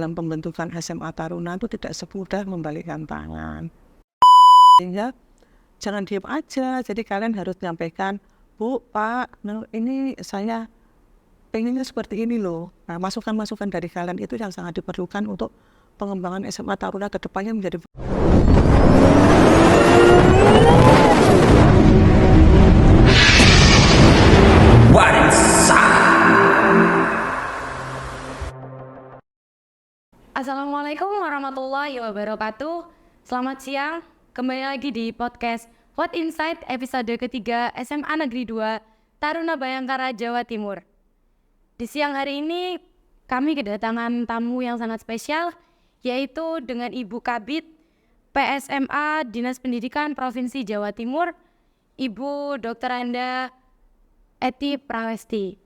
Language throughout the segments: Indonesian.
dalam pembentukan SMA Taruna itu tidak semudah membalikkan tangan. Sehingga jangan diam aja, jadi kalian harus menyampaikan, Bu, Pak, ini saya pengennya seperti ini loh. Nah, masukan-masukan dari kalian itu yang sangat diperlukan untuk pengembangan SMA Taruna ke depannya menjadi Assalamualaikum warahmatullahi wabarakatuh. Selamat siang, kembali lagi di podcast What Insight episode ketiga SMA Negeri 2 Taruna Bayangkara Jawa Timur. Di siang hari ini kami kedatangan tamu yang sangat spesial, yaitu dengan Ibu Kabid PSMA Dinas Pendidikan Provinsi Jawa Timur, Ibu Dr. Anda Eti Prawesti.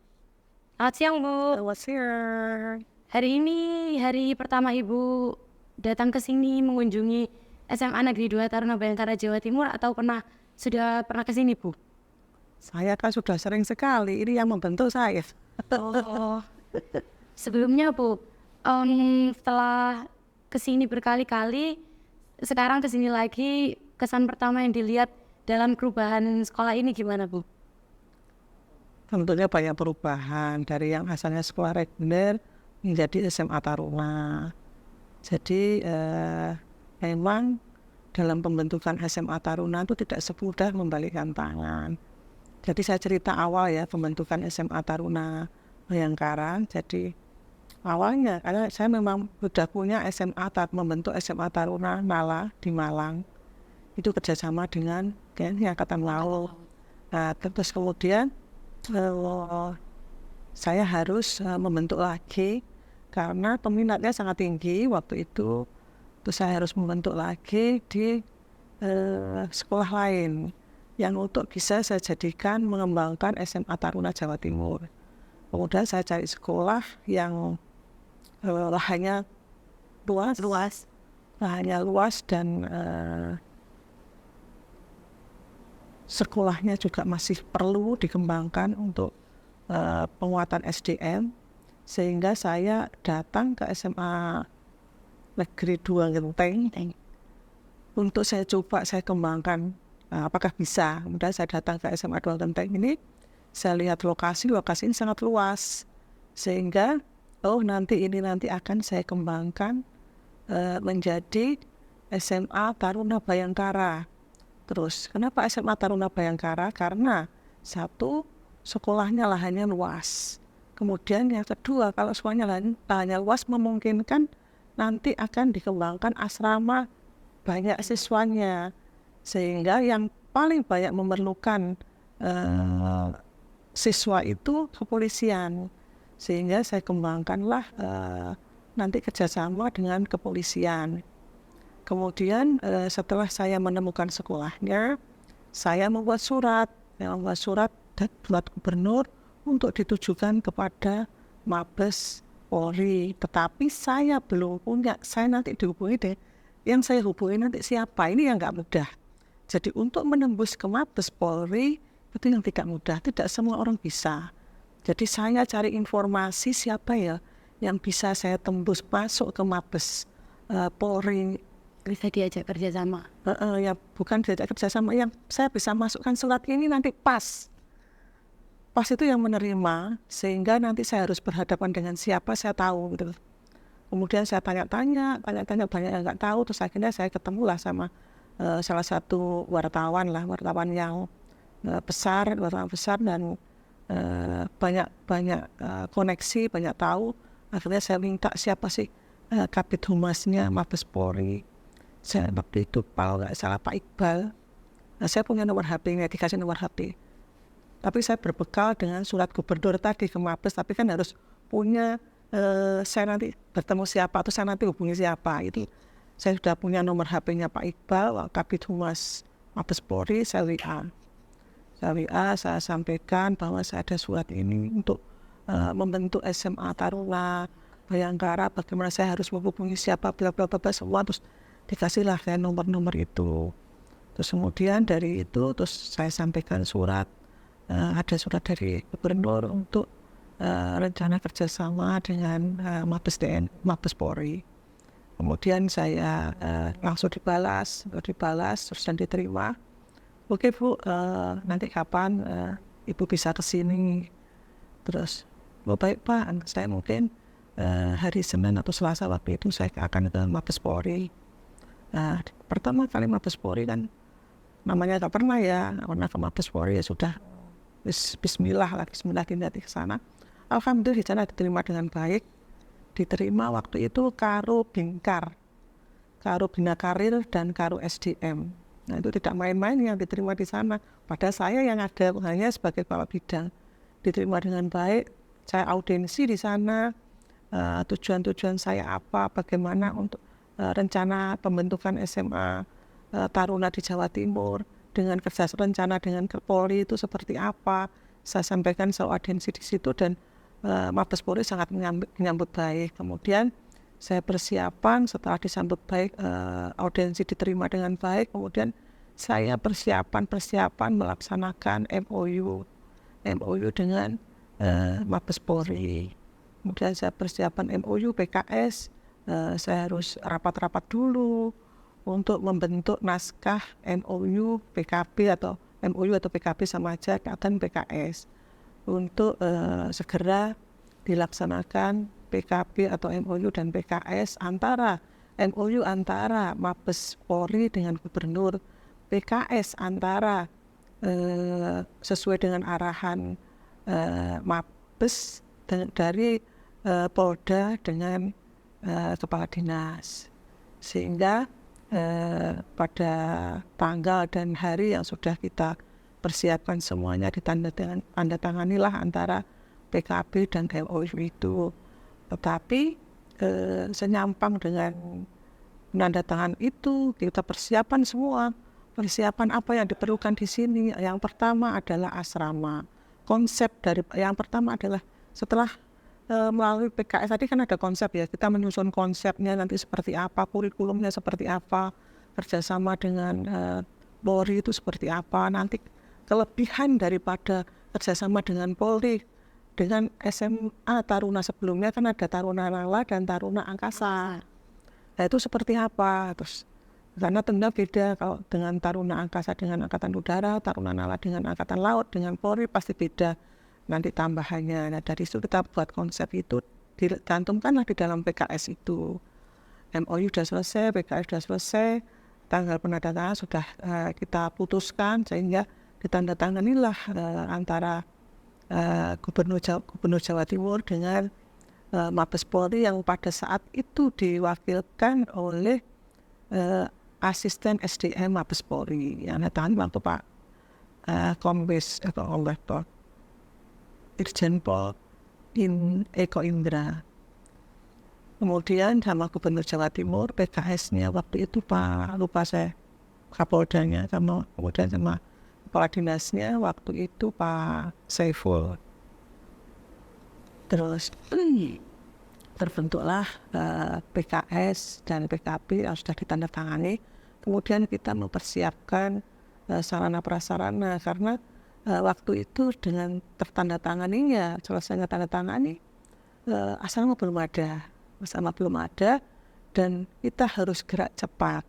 Selamat siang, Bu. Selamat siang. Hari ini hari pertama Ibu datang ke sini mengunjungi SMA Negeri 2 Taruna Bayangkara Jawa Timur atau sudah pernah ke sini, Bu? Saya kan sudah sering sekali, ini yang membentuk saya. Oh. Sebelumnya, Bu, setelah ke sini berkali-kali, sekarang ke sini lagi, kesan pertama yang dilihat dalam perubahan sekolah ini gimana, Bu? Tentunya banyak perubahan dari yang asalnya sekolah reguler menjadi SMA Taruna. Jadi memang dalam pembentukan SMA Taruna itu tidak semudah membalikkan tangan. Jadi saya cerita awal ya pembentukan SMA Taruna Bayangkara. Jadi awalnya karena saya memang sudah punya membentuk SMA Taruna Nala di Malang. Itu kerjasama dengan Angkatan Laut. Nah, terus kemudian saya harus membentuk lagi karena peminatnya sangat tinggi waktu itu. Terus saya harus membentuk lagi di sekolah lain yang untuk bisa saya jadikan mengembangkan SMA Taruna Jawa Timur. Kemudian saya cari sekolah yang lahannya luas dan sekolahnya juga masih perlu dikembangkan untuk penguatan SDM, sehingga saya datang ke SMA Negeri 2 Genteng untuk saya coba saya kembangkan apakah bisa. Kemudian saya datang ke SMA 2 Genteng ini, saya lihat lokasi ini sangat luas, sehingga nanti akan saya kembangkan menjadi SMA Taruna Bayangkara. Terus kenapa SMA Taruna Bayangkara? Karena satu, sekolahnya lahannya luas. Kemudian yang kedua, kalau sekolahnya lahannya luas memungkinkan nanti akan dikembangkan asrama banyak siswanya, sehingga yang paling banyak memerlukan siswa itu kepolisian. Sehingga saya kembangkanlah nanti kerjasama dengan kepolisian. Kemudian setelah saya menemukan sekolahnya, saya membuat surat dan buat gubernur untuk ditujukan kepada Mabes Polri. Tetapi saya belum punya, saya nanti dihubungi deh. Yang saya hubungi nanti siapa, ini yang nggak mudah. Jadi untuk menembus ke Mabes Polri itu yang tidak mudah, tidak semua orang bisa. Jadi saya cari informasi siapa ya yang bisa saya tembus masuk ke Mabes Polri. Bisa diajak kerjasama? Ya bukan diajak kerjasama, yang saya bisa masukkan surat ini nanti pas itu yang menerima, sehingga nanti saya harus berhadapan dengan siapa saya tahu gitu. Kemudian saya tanya-tanya banyak yang nggak tahu, terus akhirnya saya ketemulah sama salah satu wartawan yang wartawan besar dan banyak koneksi, banyak tahu. Akhirnya saya minta siapa sih Kabid Humasnya Mabes Polri. Saya waktu itu kalau nggak salah Pak Iqbal. Nah, saya punya nomor HP-nya, dikasih nomor HP. Tapi saya berbekal dengan surat gubernur tadi ke Mabes, tapi kan harus punya saya nanti bertemu siapa atau saya nanti hubungi siapa. Itu saya sudah punya nomor HP-nya Pak Iqbal, Kabid Humas Mabes Polri. Saya saya sampaikan bahwa saya ada surat ini untuk membentuk SMA Taruna Bayangkara, bagaimana saya harus menghubungi siapa, bla semua, terus dikasihlah saya nomor itu. Terus kemudian dari itu terus saya sampaikan surat, ada surat dari gubernur untuk rencana kerjasama dengan Mabes Polri. Kemudian saya langsung dibalas terus dan diterima. Oke Bu, nanti kapan Ibu bisa ke sini? Terus, oh baik Pak, saya mungkin hari Senin atau Selasa waktu itu saya akan ke Mabes Polri. Pertama kali Mabes Polri kan namanya gak pernah ke Mabes Polri, ya sudah Bismillah nanti ke sana. Alhamdulillah di sana diterima dengan baik. Diterima waktu itu Karo Bina Karir dan Karo SDM. Nah itu tidak main-main yang diterima di sana. Padahal saya yang ada hanya sebagai kepala bidang. Diterima dengan baik. Saya audiensi di sana. Tujuan-tujuan saya apa, bagaimana untuk rencana pembentukan SMA Taruna di Jawa Timur, dengan kerja rencana dengan Polri itu seperti apa. Saya sampaikan soal audiensi di situ dan Mabes Polri sangat menyambut baik. Kemudian saya persiapan setelah disambut baik, audiensi diterima dengan baik. Kemudian saya persiapan melaksanakan MOU dengan Mabes Polri. Kemudian saya persiapan MOU PKS. Saya harus rapat-rapat dulu untuk membentuk naskah MOU PKB atau PKB sama aja dan PKS untuk segera dilaksanakan PKB atau MOU dan PKS antara Mabes Polri dengan Gubernur, PKS antara sesuai dengan arahan Mabes dari Polda dengan Kepala Dinas, sehingga pada tanggal dan hari yang sudah kita persiapkan semuanya ditandatanganilah antara PKB dan MOU itu. Tetapi senyampang dengan penandatangan itu kita persiapan semua. Persiapan apa yang diperlukan di sini? Yang pertama adalah asrama. Konsep dari yang pertama adalah setelah melalui PKS tadi kan ada konsep ya, kita menyusun konsepnya nanti seperti apa, kurikulumnya seperti apa, kerjasama dengan Polri itu seperti apa, nanti kelebihan daripada kerjasama dengan Polri dengan SMA Taruna sebelumnya kan ada Taruna Nala dan Taruna Angkasa. Nah itu seperti apa? Terus karena tentunya beda kalau dengan Taruna Angkasa dengan Angkatan Udara, Taruna Nala dengan Angkatan Laut, dengan Polri pasti beda nanti tambahannya. Nah dari situ kita buat konsep itu, dicantumkanlah di dalam PKS itu. MOU sudah selesai, PKS sudah selesai, tanggal penandatanganan sudah kita putuskan sehingga ditandatanganilah antara Gubernur Jawa Timur dengan Mabes Polri yang pada saat itu diwakilkan oleh asisten SDM Mabes Polri yang datang waktu Pak Kombes atau oleh Pak Irjen Pol Eko Indra. Kemudian sama Gubernur Jawa Timur, PKS-nya waktu itu Pak, lupa saya, Kapoldanya, kemudian sama Kepala Dinasnya waktu itu Pak Saiful. Terus terbentuklah PKS dan PKB yang sudah ditandatangani. Kemudian kita mempersiapkan sarana prasarana karena waktu itu dengan tertandatanganinya, selesainya tandatangani, asrama belum ada dan kita harus gerak cepat.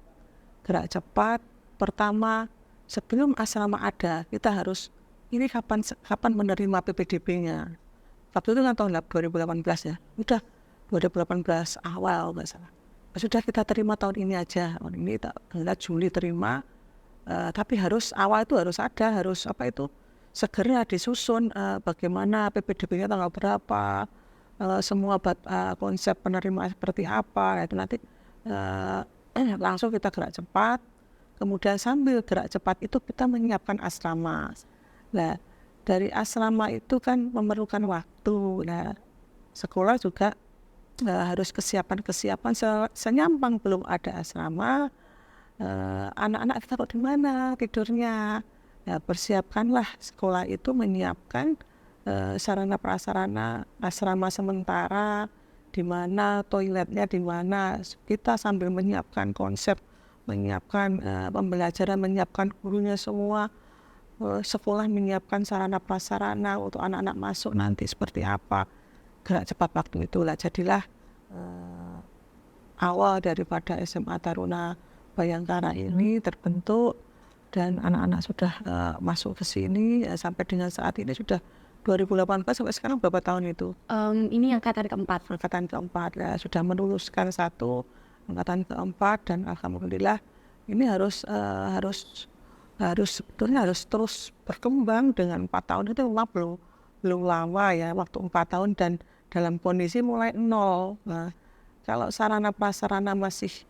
Pertama sebelum asrama ada kita harus ini kapan menerima PPDB-nya. Waktu itu kan tahun 2018 ya, udah 2018 awal nggak salah. Sudah kita terima tahun ini aja, tahun ini kita Juli terima, tapi harus awal itu harus segera disusun bagaimana PPDB-nya tanggal berapa, semua konsep penerimaan seperti apa, itu nanti langsung kita gerak cepat. Kemudian sambil gerak cepat itu kita menyiapkan asrama. Nah dari asrama itu kan memerlukan waktu. Nah sekolah juga harus kesiapan senyampang belum ada asrama. Anak-anak kita kok di mana tidurnya? Ya, persiapkanlah sekolah itu menyiapkan sarana prasarana asrama sementara, di mana toiletnya di mana. Kita sambil menyiapkan konsep, menyiapkan pembelajaran, menyiapkan gurunya semua, sekolah menyiapkan sarana prasarana untuk anak-anak masuk nanti seperti apa, gerak cepat waktu itulah jadilah awal daripada SMA Taruna Bayangkara ini terbentuk, dan anak-anak sudah masuk ke sini sampai dengan saat ini sudah 2018 sampai sekarang berapa tahun itu? Ini angkatan keempat. Angkatan keempat ya, sudah meluluskan satu angkatan keempat, dan alhamdulillah ini harus sebetulnya harus terus berkembang. Dengan 4 tahun itu memang belum lama ya, waktu 4 tahun dan dalam kondisi mulai nol. Nah, kalau sarana prasarana masih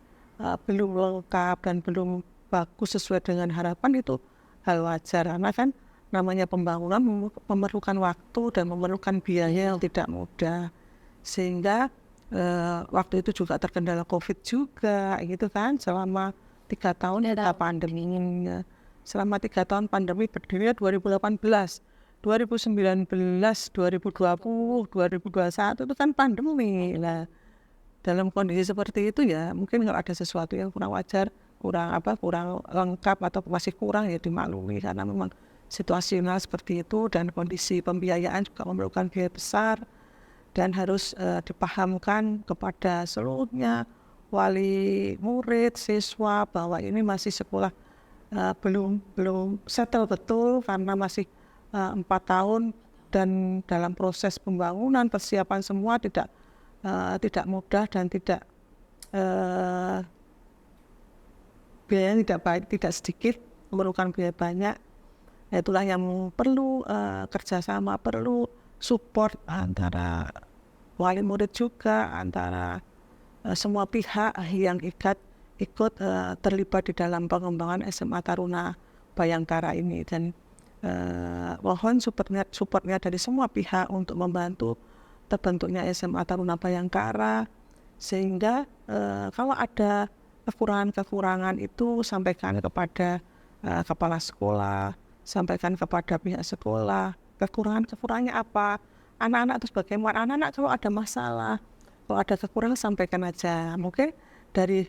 belum lengkap dan belum bagus sesuai dengan harapan, itu hal wajar, karena kan namanya pembangunan memerlukan waktu dan memerlukan biaya yang tidak mudah, sehingga waktu itu juga terkendala COVID juga gitu kan, selama 3 tahun kita pandemi. Selama 3 tahun pandemi berdiri 2018, 2019, 2020, 2021 itu kan pandemi. Nah, dalam kondisi seperti itu ya mungkin kalau ada sesuatu yang kurang wajar, kurang lengkap atau masih kurang ya dimaklumi, karena memang situasional seperti itu, dan kondisi pembiayaan juga memerlukan biaya besar, dan harus dipahamkan kepada seluruhnya wali murid, siswa bahwa ini masih sekolah belum settle betul, karena masih 4 tahun dan dalam proses pembangunan persiapan semua tidak mudah dan tidak biayanya tidak sedikit, memerlukan biaya banyak. Itulah yang perlu kerjasama, perlu support antara wali murid juga, antara semua pihak yang ikut terlibat di dalam pengembangan SMA Taruna Bayangkara ini, dan mohon supportnya dari semua pihak untuk membantu terbentuknya SMA Taruna Bayangkara, sehingga kalau ada kekurangan itu sampaikan kepada kepala sekolah, sampaikan kepada pihak sekolah kekurangannya apa, anak-anak terus bagaimana, anak-anak kalau ada masalah, kalau ada kekurangan sampaikan aja. Mungkin dari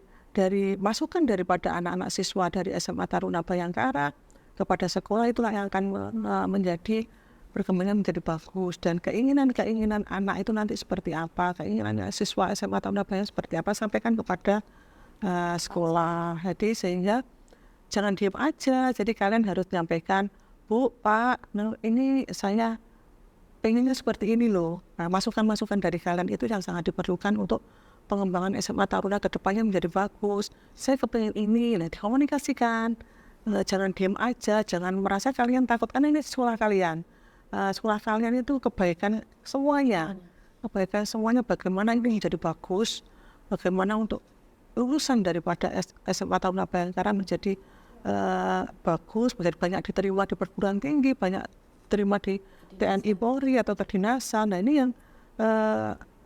masukan daripada anak-anak siswa dari SMA Taruna Bayangkara kepada sekolah, itulah yang akan menjadi perkembangan menjadi bagus, dan keinginan anak itu nanti seperti apa, keinginan siswa SMA Taruna Bayangkara seperti apa, sampaikan kepada sekolah. Jadi sehingga jangan diam aja, jadi kalian harus menyampaikan, Bu, Pak, ini saya pengennya seperti ini loh. Nah, masukan-masukan dari kalian itu yang sangat diperlukan untuk pengembangan SMA Taruna ke depannya menjadi bagus. Saya kepengen ini, nah dikomunikasikan. Jangan diam aja, jangan merasa kalian takut, karena ini sekolah kalian. Sekolah kalian itu kebaikan semuanya, bagaimana ini menjadi bagus, bagaimana untuk lulusan daripada SMA Taruna Bayangkara menjadi bagus, menjadi banyak diterima di perguruan tinggi, banyak diterima di TNI Polri atau kedinasan. Nah, ini yang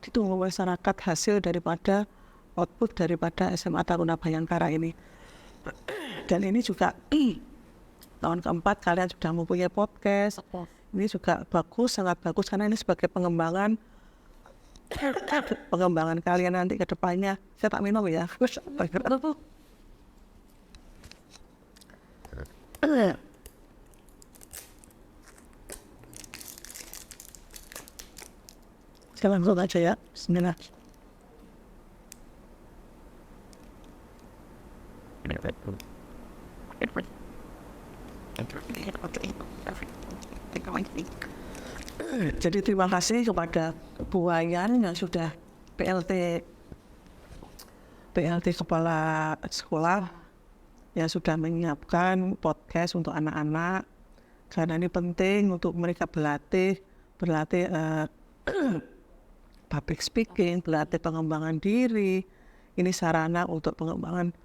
ditunggu masyarakat, hasil daripada output daripada SMA Taruna Bayangkara ini. Dan ini juga tahun keempat kalian sudah mempunyai podcast. Ini juga bagus, sangat bagus, karena ini sebagai pengembangan kalian nanti ke depannya. Saya tak minum ya. Saya langsung aja ya. Bismillah. Jadi terima kasih kepada Bu Wayan yang sudah PLT Kepala Sekolah yang sudah menyiapkan podcast untuk anak-anak, karena ini penting untuk mereka berlatih public speaking, berlatih pengembangan diri. Ini sarana untuk pengembangan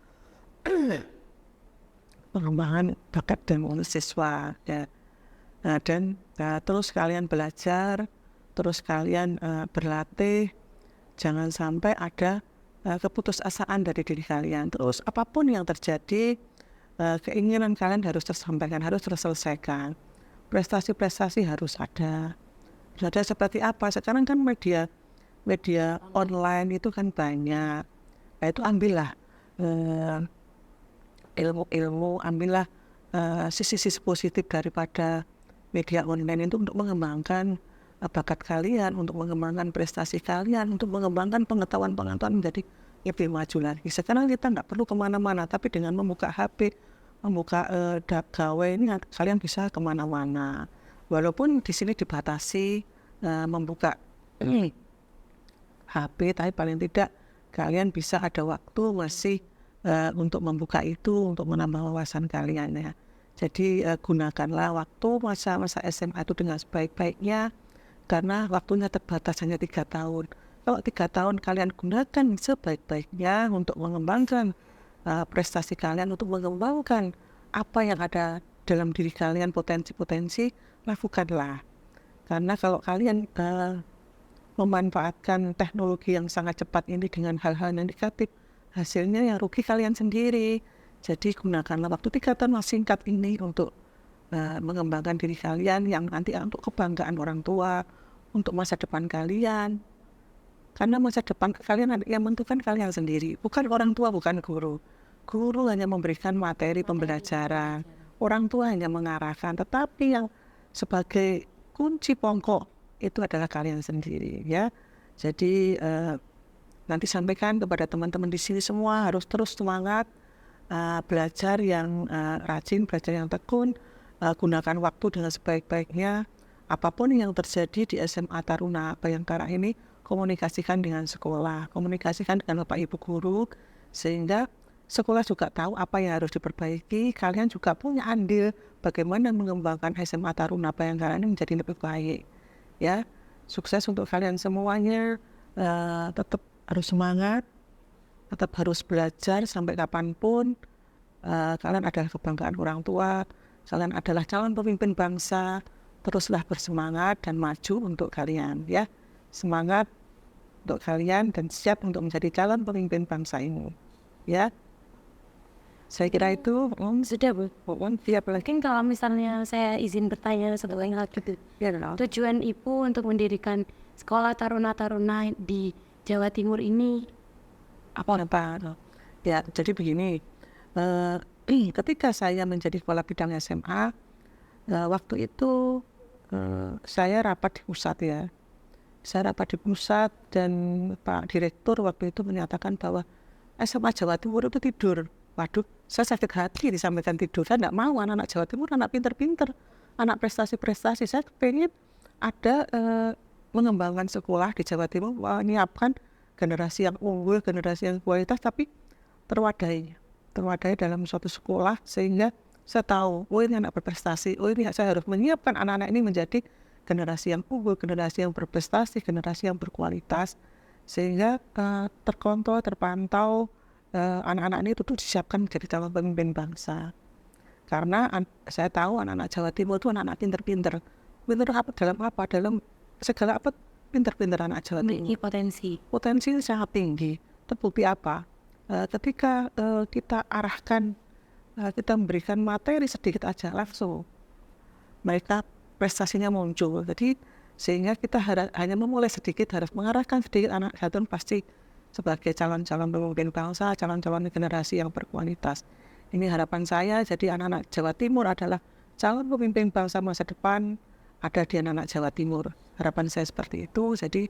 bakat dan siswa ya. Nah, dan terus kalian belajar, terus kalian berlatih, jangan sampai ada keputusasaan dari diri kalian. Terus apapun yang terjadi, keinginan kalian harus tersampaikan, harus terselesaikan. Prestasi-prestasi harus ada. Seperti apa? Sekarang kan media online itu kan banyak. Nah, itu ambillah ilmu-ilmu, ambillah sisi-sisi positif daripada media online itu untuk mengembangkan bakat kalian, untuk mengembangkan prestasi kalian, untuk mengembangkan pengetahuan-pengetahuan menjadi lebih maju lagi. Sekarang kita nggak perlu kemana-mana, tapi dengan membuka HP, membuka gawai ini kalian bisa kemana-mana. Walaupun di sini dibatasi membuka HP, tapi paling tidak kalian bisa ada waktu masih untuk membuka itu, untuk menambah wawasan kalian ya. Jadi gunakanlah waktu masa-masa SMA itu dengan sebaik-baiknya, karena waktunya terbatas hanya 3 tahun. Kalau 3 tahun kalian gunakan sebaik-baiknya untuk mengembangkan prestasi kalian, untuk mengembangkan apa yang ada dalam diri kalian, potensi-potensi, lakukanlah. Karena kalau kalian memanfaatkan teknologi yang sangat cepat ini dengan hal-hal yang negatif, hasilnya yang rugi kalian sendiri. Jadi gunakanlah waktu 3 tahun yang singkat ini untuk mengembangkan diri kalian yang nanti untuk kebanggaan orang tua, untuk masa depan kalian. Karena masa depan kalian yang menentukan kalian sendiri, bukan orang tua, bukan guru. Guru hanya memberikan materi pembelajaran, orang tua hanya mengarahkan, tetapi yang sebagai kunci pokok itu adalah kalian sendiri ya. Jadi nanti sampaikan kepada teman-teman di sini semua harus terus semangat, belajar yang rajin, belajar yang tekun, gunakan waktu dengan sebaik-baiknya. Apapun yang terjadi di SMA Taruna Bayangkara ini, komunikasikan dengan sekolah, komunikasikan dengan Bapak Ibu guru, sehingga sekolah juga tahu apa yang harus diperbaiki. Kalian juga punya andil bagaimana mengembangkan SMA Taruna Bayangkara ini menjadi lebih baik. Ya, sukses untuk kalian semuanya. Tetap harus semangat, tetap harus belajar sampai kapanpun. Kalian adalah kebanggaan orang tua, kalian adalah calon pemimpin bangsa. Teruslah bersemangat dan maju untuk kalian ya. Semangat untuk kalian dan siap untuk menjadi calon pemimpin bangsa ini ya. Saya kira itu Sudah Bu. siap lagi. Mungkin kalau misalnya saya izin bertanya satu lagi gitu. Tujuan Ibu untuk mendirikan sekolah taruna-taruna di Jawa Timur ini apa? Ya, jadi begini. Ketika saya menjadi kepala bidang SMA, waktu itu saya rapat di pusat ya. Saya rapat di pusat dan Pak Direktur waktu itu menyatakan bahwa SMA Jawa Timur itu tidur. Waduh, saya sakit hati disampaikan tidur. Saya tidak mau anak-anak Jawa Timur, anak pinter-pinter, anak prestasi-prestasi. Saya pengen ada mengembangkan sekolah di Jawa Timur, menyiapkan generasi yang unggul, generasi yang kualitas, tapi terwadai dalam suatu sekolah, sehingga saya tahu, oh ini anak berprestasi, oh ini saya harus menyiapkan anak-anak ini menjadi generasi yang unggul, generasi yang berprestasi, generasi yang berkualitas, sehingga terkontrol, terpantau, anak-anak ini tentu disiapkan menjadi calon pemimpin bangsa. Karena saya tahu anak-anak Jawa Timur itu anak-anak pinter-pinter. Pinter apa? Dalam segala apa? Pinter-pinter anak Jawa Timur. memiliki potensi. Potensi sangat tinggi. Terbukti apa? Ketika kita arahkan, kita memberikan materi sedikit aja, langsung mereka prestasinya muncul. Jadi sehingga kita hanya memulai sedikit, harus mengarahkan sedikit anak Jawa Timur pasti sebagai calon-calon pemimpin bangsa, calon-calon generasi yang berkualitas. Ini harapan saya, jadi anak-anak Jawa Timur adalah calon pemimpin bangsa masa depan, ada di anak-anak Jawa Timur. Harapan saya seperti itu, jadi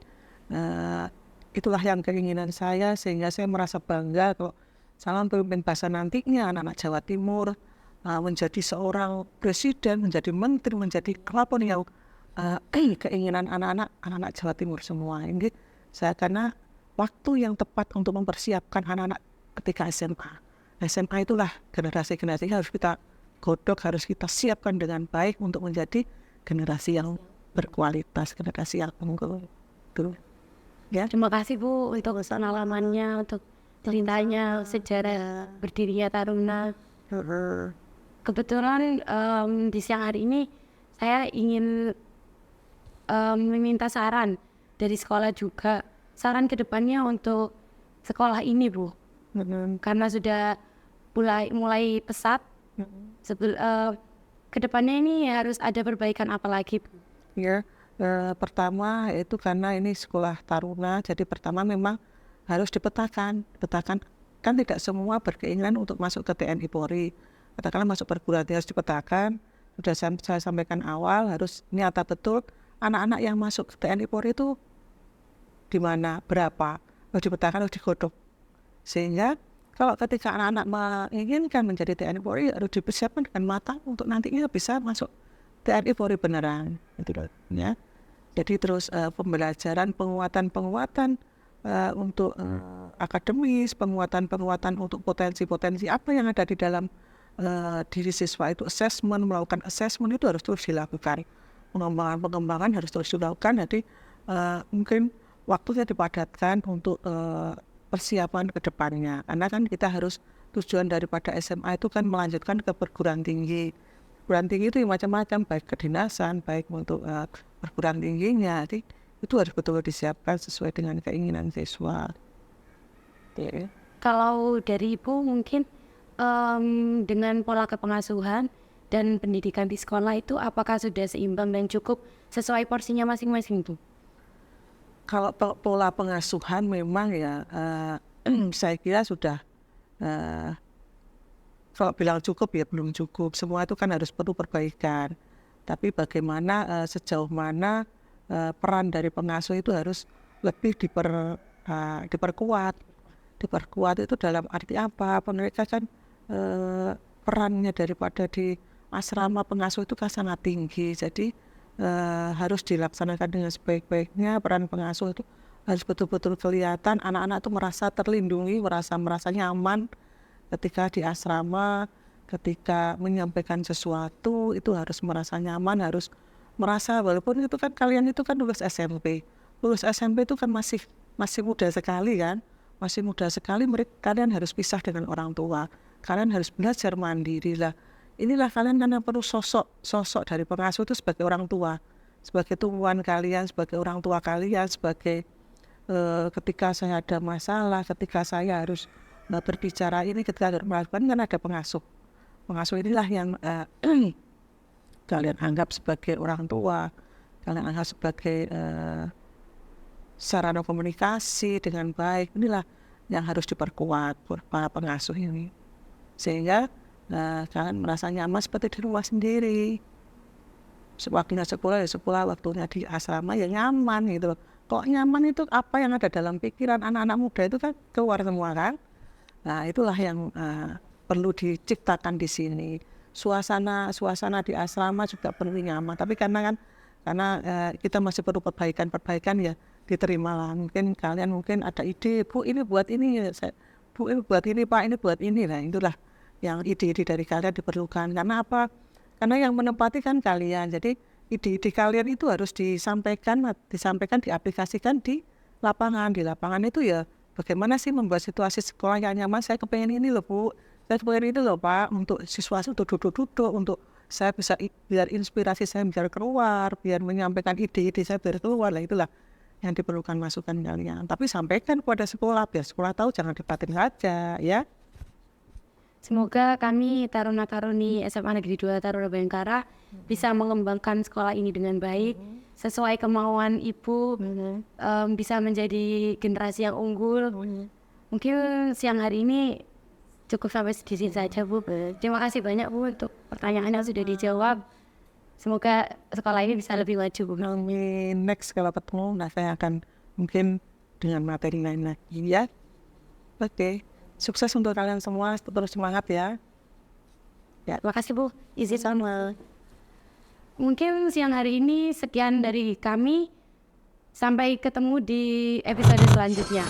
itulah yang keinginan saya, sehingga saya merasa bangga kalau calon pemimpin bangsa nantinya anak-anak Jawa Timur menjadi seorang presiden, menjadi menteri, menjadi apapun yang keinginan anak-anak Jawa Timur semua. Ini saya karena waktu yang tepat untuk mempersiapkan anak-anak ketika SMA. SMA itulah generasi-generasi harus kita godok, harus kita siapkan dengan baik untuk menjadi generasi yang berkualitas, generasi yang unggul. Tuh. Ya. Terima kasih Bu untuk pengalamannya, untuk ceritanya, sejarah berdirinya Taruna. Kebetulan di siang hari ini saya ingin meminta saran dari sekolah juga. Saran kedepannya untuk sekolah ini Bu, karena sudah mulai pesat. Kedepannya ini harus ada perbaikan apa lagi Bu? Ya, pertama itu karena ini sekolah taruna, jadi pertama memang harus dipetakan kan tidak semua berkeinginan untuk masuk ke TNI Polri, Katakanlah masuk perguruan tinggi harus dipetakan. Sudah saya sampaikan awal, harus nyata betul anak-anak yang masuk ke TNI Polri itu di mana, berapa, harus dipetakan, harus digodok. Sehingga kalau ketika anak-anak menginginkan menjadi TNI Polri, harus dipersiapkan dengan matang untuk nantinya bisa masuk TNI Polri beneran. Itu ya. Jadi terus pembelajaran, penguatan untuk akademis, penguatan untuk potensi-potensi apa yang ada di dalam diri siswa itu, melakukan assessment itu harus terus dilakukan. Pengembangan harus terus dilakukan. Jadi mungkin waktunya dipadatkan untuk persiapan ke depannya. Karena kan kita harus, tujuan daripada SMA itu kan melanjutkan ke perguruan tinggi. Perguruan tinggi itu macam-macam, baik kedinasan, baik untuk perguruan tingginya. Jadi itu harus betul-betul disiapkan sesuai dengan keinginan siswa. Okay. Kalau dari Ibu mungkin dengan pola kepengasuhan dan pendidikan di sekolah itu apakah sudah seimbang dan cukup sesuai porsinya masing-masing Bu? Kalau pola pengasuhan memang ya saya kira sudah, kalau bilang cukup ya belum cukup. Semua itu kan harus perlu perbaikan. Tapi bagaimana sejauh mana peran dari pengasuh itu harus lebih diperkuat. Diperkuat itu dalam arti apa? Mereka kan perannya daripada di asrama pengasuh itu kan sangat tinggi. Jadi harus dilaksanakan dengan sebaik-baiknya. Peran pengasuh itu harus betul-betul kelihatan. Anak-anak itu merasa terlindungi, merasa nyaman ketika di asrama, ketika menyampaikan sesuatu itu harus merasa nyaman, harus merasa, walaupun itu kan kalian itu kan lulus SMP itu kan masih muda sekali kan, masih muda sekali. Kalian harus pisah dengan orang tua, kalian harus belajar mandiri lah. Inilah kalian kan yang perlu sosok dari pengasuh itu sebagai orang tua, sebagai tumpuan kalian, sebagai orang tua kalian, sebagai ketika saya ada masalah, ketika saya harus berbicara ini, ketika harus melakukan, kan ada pengasuh. Pengasuh inilah yang kalian anggap sebagai orang tua, kalian anggap sebagai sarana komunikasi dengan baik. Inilah yang harus diperkuat para pengasuh ini, sehingga kalian merasa nyaman seperti di rumah sendiri. Waktunya sekolah ya sekolah, waktunya di asrama ya nyaman gitu. Kok nyaman itu apa yang ada dalam pikiran anak-anak muda itu kan keluar semua kan. Nah itulah yang perlu diciptakan di sini. Suasana di asrama juga perlu nyaman. Tapi karena kita masih perlu perbaikan ya, diterimalah. Mungkin kalian ada ide, Bu ini buat ini, Bu ini buat ini, Pak ini buat ini. Nah itulah yang ide-ide dari kalian diperlukan. Karena apa? Karena yang menempati kan kalian. Jadi ide-ide kalian itu harus disampaikan, diaplikasikan di lapangan. Di lapangan itu ya bagaimana sih membuat situasi sekolah yang nyaman. Saya kepengen ini loh Bu, saya kepengen ini loh Pak, untuk siswa untuk duduk-duduk, untuk saya bisa biar inspirasi saya biar keluar, biar menyampaikan ide-ide saya biar keluar. Lah itulah yang diperlukan masukan kalian. Tapi sampaikan kepada sekolah, biar sekolah tahu, jangan dipatin saja ya. Semoga kami taruna-taruni SMA Negeri 2 Taruna Bayangkara bisa mengembangkan sekolah ini dengan baik sesuai kemauan Ibu, bisa menjadi generasi yang unggul. Mungkin siang hari ini cukup sampai di sini saja Bu. Terima kasih banyak Bu untuk pertanyaan yang sudah dijawab. Semoga sekolah ini bisa lebih maju Bu. Amin. Next kalau ketemu, saya akan mungkin dengan materi lain lagi ya. Oke. Sukses untuk kalian semua, terus semangat ya. Ya, terima kasih Bu. Izin sama. Mungkin siang hari ini sekian dari kami. Sampai ketemu di episode selanjutnya.